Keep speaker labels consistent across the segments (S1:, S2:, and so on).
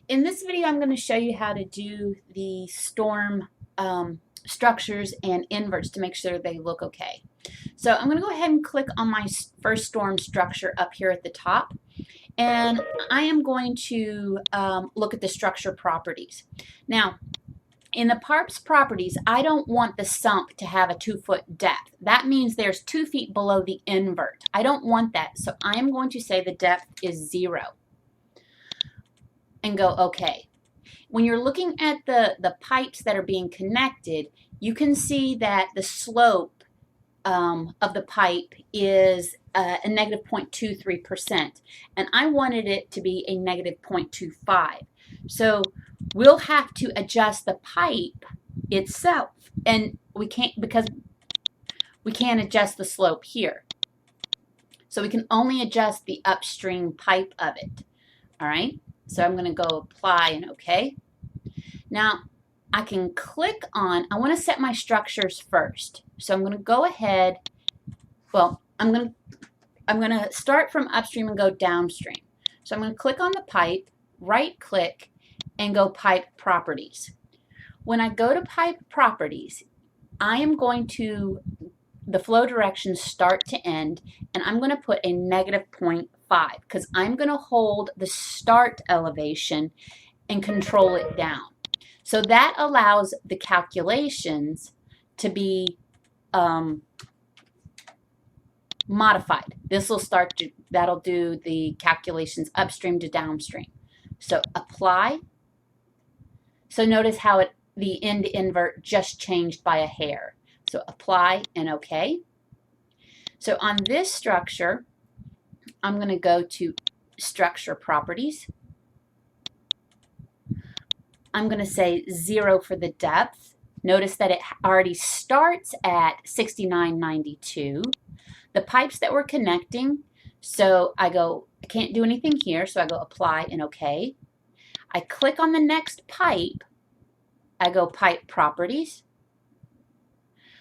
S1: In this video, I'm going to show you how to do the storm structures and inverts to make sure they look okay. So I'm going to go ahead and click on my first storm structure up here at the top. And I am going to look at the structure properties. Now, in the parts properties, I don't want the sump to have a 2-foot depth. That means there's 2 feet below the invert. I don't want that. So I am going to say the depth is 0 and go OK. When you're looking at the pipes that are being connected, you can see that the slope of the pipe is a negative 0.23%, and I wanted it to be a negative 0.25. So we'll have to adjust the pipe itself, and we can't because we can't adjust the slope here. So we can only adjust the upstream pipe of it. All right, so I'm going to go apply and OK. Now I can click on, I want to set my structures first. So I'm going to go ahead, well, I'm going to start from upstream and go downstream. So I'm going to click on the pipe, right click, and go pipe properties. When I go to pipe properties, I am going to, the flow direction start to end, and I'm going to put a negative 0.5 because I'm going to hold the start elevation and control it down. So that allows the calculations to be modified. This will start to, that'll do the calculations upstream to downstream. So apply. So notice how the end invert just changed by a hair. So apply and OK. So on this structure, I'm going to go to structure properties. I'm going to say 0 for the depth. Notice that it already starts at 69.92. The pipes that we're connecting, so I go, I can't do anything here, so I go apply and OK. I click on the next pipe. I go pipe properties.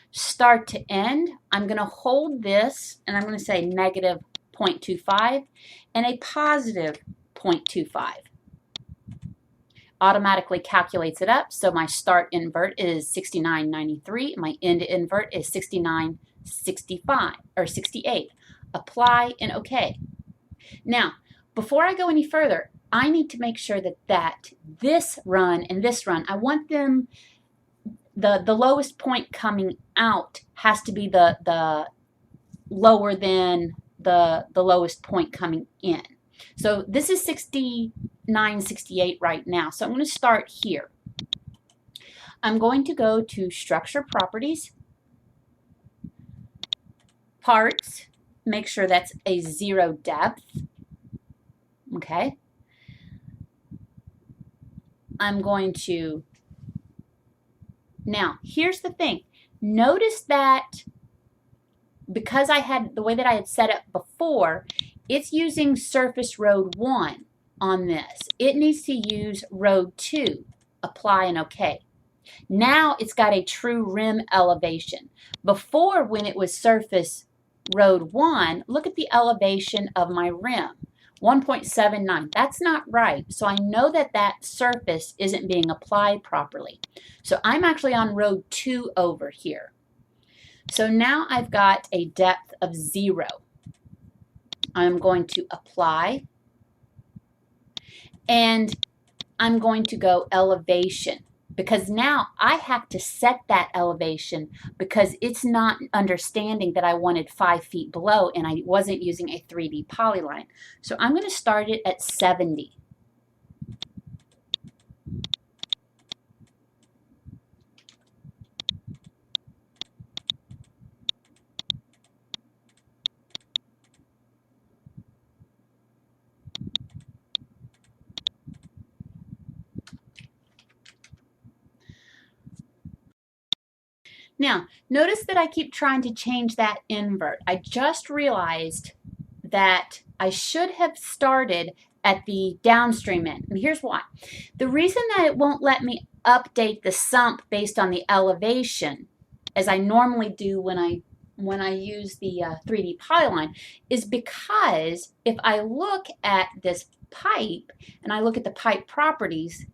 S1: Start to end, I'm going to hold this, and I'm going to say negative 0.25 and a positive 0.25. Automatically calculates it up. So my start invert is 69.93. My end invert is 69.65 or 68. Apply and OK. Now, before I go any further, I need to make sure that this run and this run, I want them, the lowest point coming out has to be the lower than the lowest point coming in. So this is 69.68 right now. So I'm going to start here. I'm going to go to structure properties, parts, make sure that's a 0 depth. Okay. I'm going to, now here's the thing. Notice that because I had the way that I had set it before, it's using surface road 1 on this. It needs to use road 2, apply and OK. Now it's got a true rim elevation. Before, when it was surface road 1, look at the elevation of my rim, 1.79. That's not right. So I know that that surface isn't being applied properly. So I'm actually on road 2 over here. So now I've got a depth of 0. I'm going to apply, and I'm going to go elevation, because now I have to set that elevation because it's not understanding that I wanted 5 feet below and I wasn't using a 3D polyline. So I'm going to start it at 70. Now, notice that I keep trying to change that invert. I just realized that I should have started at the downstream end. And here's why. The reason that it won't let me update the sump based on the elevation, as I normally do when I use the 3D polyline, is because if I look at this pipe and I look at the pipe properties,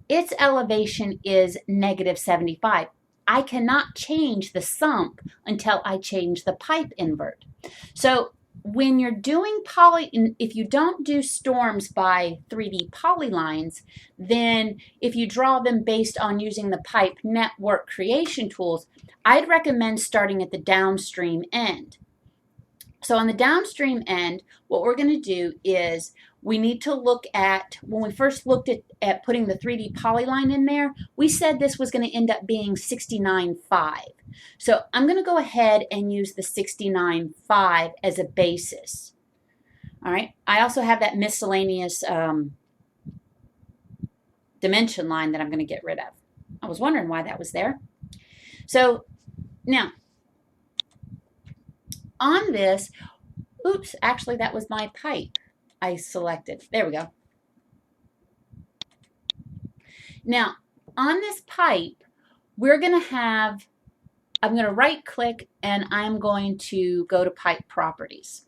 S1: its elevation is -75. I cannot change the sump until I change the pipe invert. So when you're doing if you don't do storms by 3D polylines, then if you draw them based on using the pipe network creation tools, I'd recommend starting at the downstream end. So on the downstream end, what we're going to do is we need to look at, when we first looked at putting the 3D polyline in there, we said this was going to end up being 69.5. So I'm going to go ahead and use the 69.5 as a basis. All right. I also have that miscellaneous dimension line that I'm going to get rid of. I was wondering why that was there. So now, on this, oops, actually that was my pipe I selected. There we go. Now, on this pipe, we're going to have, I'm going to right click and I'm going to go to pipe properties.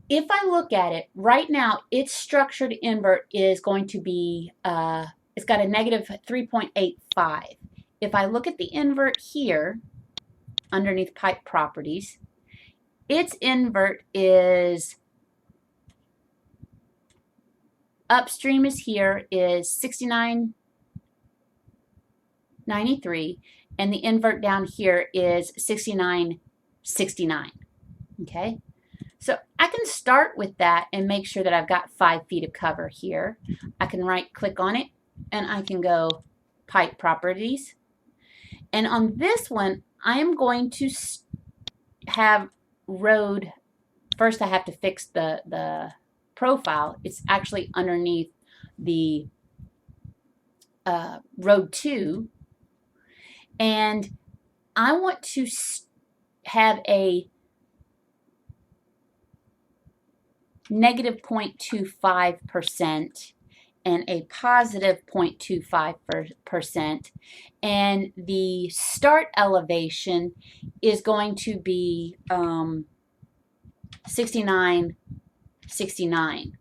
S1: If I look at it, right now, its structured invert is going to be, it's got a -3.85. If I look at the invert here, underneath pipe properties, its invert is, upstream is here, is 69.93, and the invert down here is 69.69. Okay, so I can start with that and make sure that I've got 5 feet of cover here. I can right click on it and I can go pipe properties, and on this one I am going to have road, first I have to fix the profile. It's actually underneath the road 2, and I want to have a -0.25% and a positive 0.25%, and the start elevation is going to be 69.69.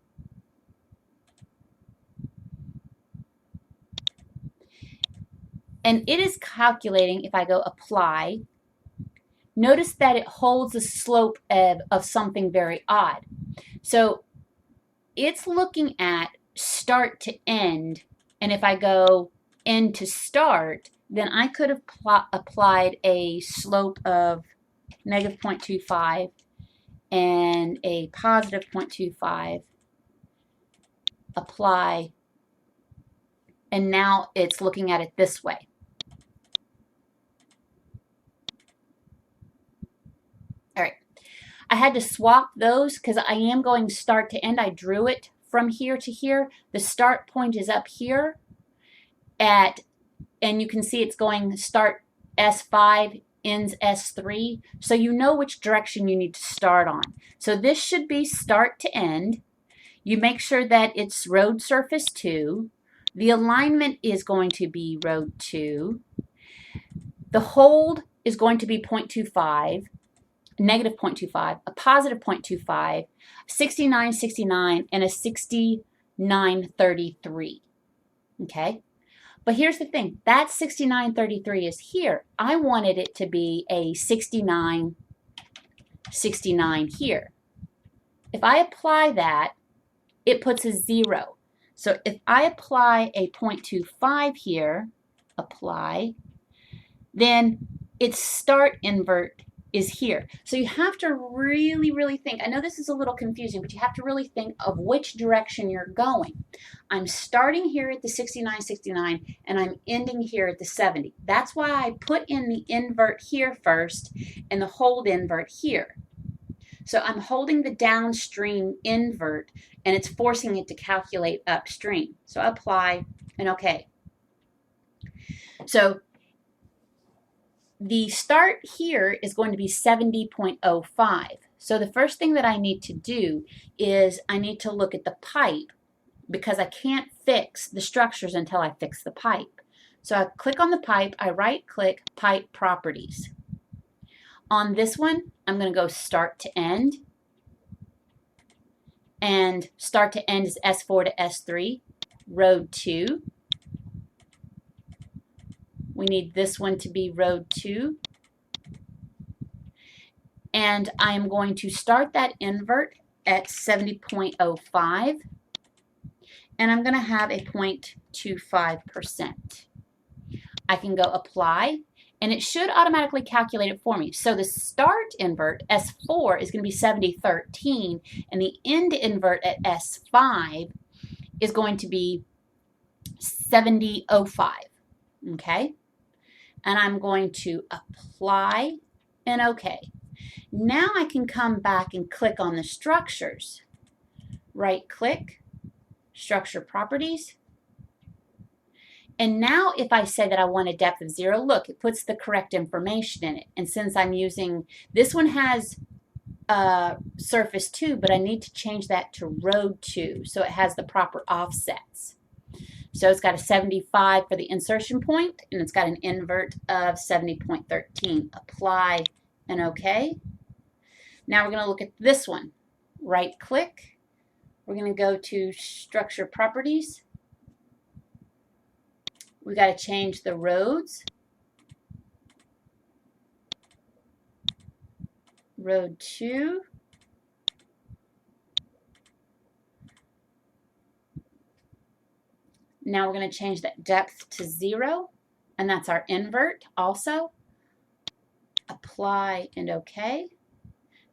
S1: And it is calculating, if I go apply, notice that it holds a slope of something very odd. So it's looking at start to end, and if I go end to start, then I could have applied a slope of -0.25 and a positive 0.25, apply, and now it's looking at it this way. All right, I had to swap those because I am going start to end. I drew it from here to here. The start point is up here at, and you can see it's going start S5, ends S3, so you know which direction you need to start on. So this should be start to end. You make sure that it's road surface 2. The alignment is going to be road 2. The hold is going to be 0.25, -0.25, a positive 0.25, 69.69, and a 69.33. Okay? But here's the thing, that 69.33 is here. I wanted it to be a 69.69 here. If I apply that, it puts a 0. So if I apply a 0.25 here, apply, then its start invert is here. So you have to really, really think. I know this is a little confusing, but you have to really think of which direction you're going. I'm starting here at the 69.69 and I'm ending here at the 70. That's why I put in the invert here first and the hold invert here. So I'm holding the downstream invert and it's forcing it to calculate upstream. So apply and okay. So the start here is going to be 70.05. So the first thing that I need to do is I need to look at the pipe because I can't fix the structures until I fix the pipe. So I click on the pipe, I right click pipe properties. On this one, I'm going to go start to end. and start to end is S4 to S3. Road 2. We need this one to be road 2. And I'm going to start that invert at 70.05. And I'm going to have a 0.25%. I can go apply, and it should automatically calculate it for me. So the start invert, S4, is going to be 70.13, and the end invert at S5 is going to be 70.05, okay? And I'm going to apply and okay. Now I can come back and click on the structures. Right click, structure properties. And now if I say that I want a depth of 0, look, it puts the correct information in it. And since I'm using, this one has surface 2, but I need to change that to road 2 so it has the proper offsets. So it's got a 75 for the insertion point, and it's got an invert of 70.13. Apply and OK. Now we're going to look at this one. Right click. We're going to go to structure properties. We got to change the roads. Road 2. Now we're going to change that depth to 0, and that's our invert also. Apply and OK.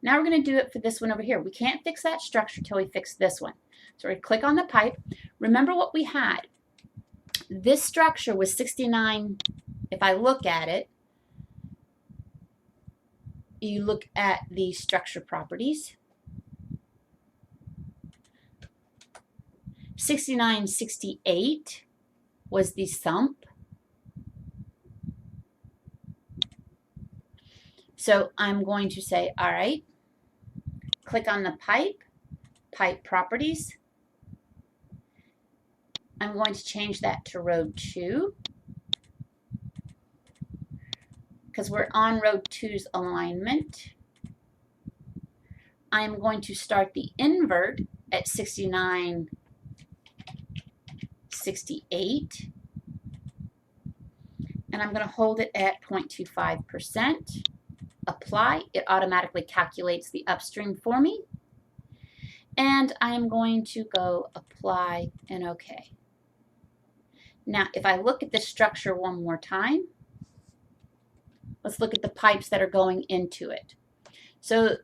S1: Now we're going to do it for this one over here. We can't fix that structure till we fix this one. So we click on the pipe. Remember what we had. This structure was 69. If I look at it, you look at the structure properties. 6968 was the sump. So I'm going to say, all right, click on the pipe, pipe properties. I'm going to change that to road 2 because we're on road 2's alignment. I'm going to start the invert at 69.68, and I'm going to hold it at 0.25%. Apply. It automatically calculates the upstream for me. And I'm going to go apply and OK. Now, if I look at this structure one more time, let's look at the pipes that are going into it. So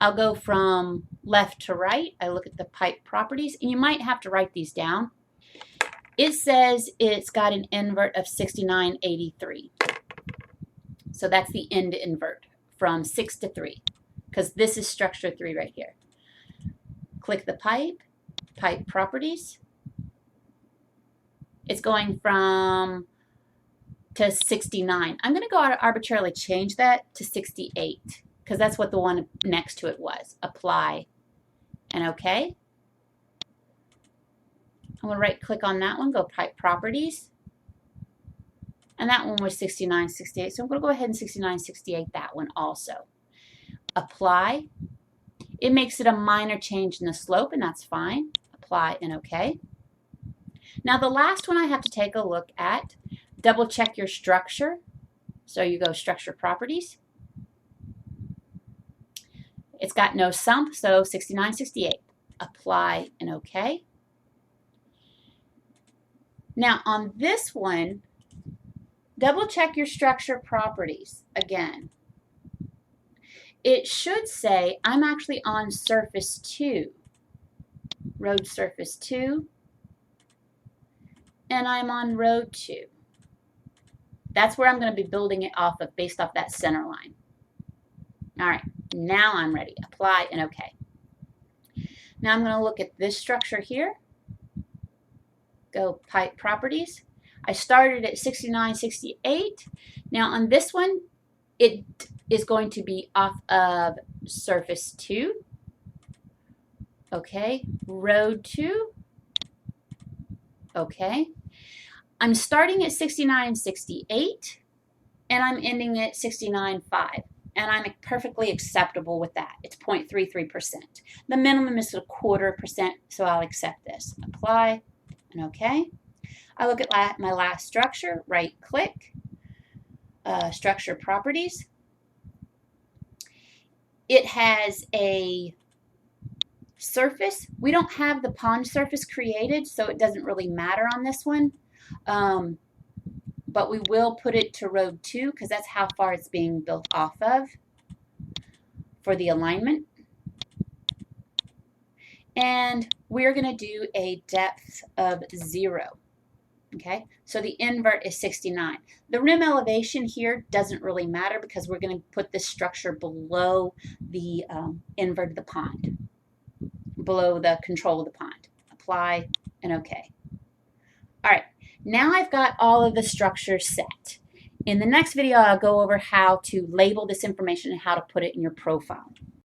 S1: I'll go from left to right. I look at the pipe properties, and you might have to write these down. It says it's got an invert of 69.83. So that's the end invert from 6 to 3, because this is structure 3 right here. Click the pipe, pipe properties. It's going from to 69. I'm going to go arbitrarily change that to 68 because that's what the one next to it was. Apply and OK. I'm going to right click on that one, go pipe properties. And that one was 69.68. So I'm going to go ahead and 69.68 that one also. Apply. It makes it a minor change in the slope, and that's fine. Apply and OK. Now the last one I have to take a look at, double check your structure. So you go structure properties. It's got no sump, so 69.68. Apply and OK. Now on this one, double check your structure properties again. It should say I'm actually on surface 2, road surface 2, and I'm on road 2. That's where I'm going to be building it off of based off that center line. All right, now I'm ready. Apply and OK. Now I'm going to look at this structure here. Go pipe properties. I started at 69.68. Now on this one, it is going to be off of surface 2. Okay, road 2. Okay. I'm starting at 69.68 and I'm ending at 69.5. and I'm perfectly acceptable with that. It's 0.33%. The minimum is 0.25%, so I'll accept this. Apply and OK. I look at my last structure, right click, structure properties. It has a surface. We don't have the pond surface created, so it doesn't really matter on this one. But we will put it to road 2 because that's how far it's being built off of for the alignment. And we're going to do a depth of 0. Okay, so the invert is 69. The rim elevation here doesn't really matter because we're going to put this structure below the invert of the pond, below the control of the pond. Apply and OK. All right, now I've got all of the structures set. In the next video, I'll go over how to label this information and how to put it in your profile.